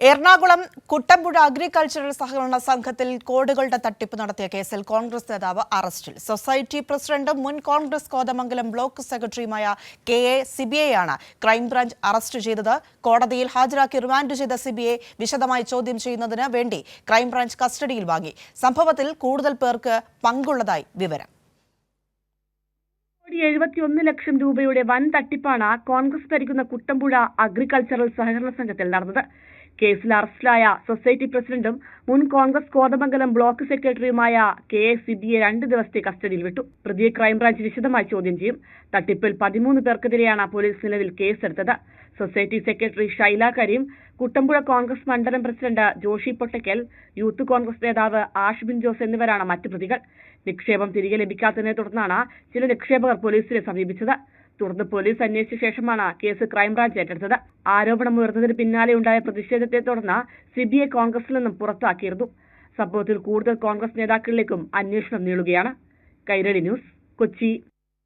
Ernakulam Kuttampuzha agricultural സഹകരണ സംഘത്തിൽ കോടികളുടെ തട്ടിപ്പ് നടത്തിയ കേസിൽ കോൺഗ്രസ് നേതാവ് അറസ്റ്റിൽ. സൊസൈറ്റി പ്രസിഡന്റും മുൻ കോൺഗ്രസ് കോതമംഗലം ബ്ലോക്ക് സെക്രട്ടറിയുമായ കെ.എ. സിബിയെയാണ് ക്രൈംബ്രാഞ്ച് അറസ്റ്റ് ചെയ്തത്. കോടതിയിൽ ഹാജരാക്കി റിമാൻഡ് ചെയ്ത സിബിയെ വിശദമായി ചോദ്യം ചെയ്യുന്നതിന് വേണ്ടി ക്രൈംബ്രാഞ്ച് കസ്റ്റഡിയിൽ വാങ്ങി. സംഭവത്തിൽ കൂടുതൽ പേർക്ക് പങ്കുള്ളതായി വിവരം. 71 ലക്ഷം രൂപയുടെ വൻ തട്ടിപ്പാണ് കോൺഗ്രസ് ഭരിക്കുന്ന കുട്ടമ്പുഴ അഗ്രികൾച്ചറൽ സഹകരണ സംഘത്തിൽ നടന്നത്. കേസിൽ അറസ്റ്റിലായ സൊസൈറ്റി പ്രസിഡന്റും മുൻ കോൺഗ്രസ് കോതമംഗലം ബ്ലോക്ക് സെക്രട്ടറിയുമായ കെ.എ. സിബിയെ 2 ദിവസത്തെ കസ്റ്റഡിയിൽ വിട്ടു. പ്രതിയെ ക്രൈംബ്രാഞ്ച് വിശദമായി ചോദ്യം ചെയ്യും. തട്ടിപ്പിൽ 13 പേർക്കെതിരെയാണ് പോലീസ് നിലവിൽ കേസെടുത്തത്. സൊസൈറ്റി സെക്രട്ടറി ഷൈല കരീം, കുട്ടമ്പുഴ കോൺഗ്രസ് മണ്ഡലം പ്രസിഡന്റ് ജോഷി പൊട്ടക്കൽ, യൂത്ത് കോൺഗ്രസ് നേതാവ് ആഷ്ബിൻ ജോസ് എന്നിവരാണ് മറ്റു പ്രതികൾ. നിക്ഷേപം തിരികെ ലഭിക്കാത്തതിനെ തുടർന്നാണ് ചില നിക്ഷേപകർ പോലീസിനെ സമീപിച്ചത്. തുടർന്ന് പോലീസ് അന്വേഷിച്ച ശേഷമാണ് കേസ് ക്രൈംബ്രാഞ്ച് ഏറ്റെടുത്തത്. ആരോപണം ഉയർന്നതിന് പിന്നാലെ ഉണ്ടായ പ്രതിഷേധത്തെ തുടർന്ന് സിബിയെ കോൺഗ്രസിൽ നിന്നും പുറത്താക്കിയിരുന്നു. സംഭവത്തിൽ കൂടുതൽ കോൺഗ്രസ് നേതാക്കളിലേക്കും അന്വേഷണം നീളുകയാണ്. കൈരളി ന്യൂസ്, കൊച്ചി.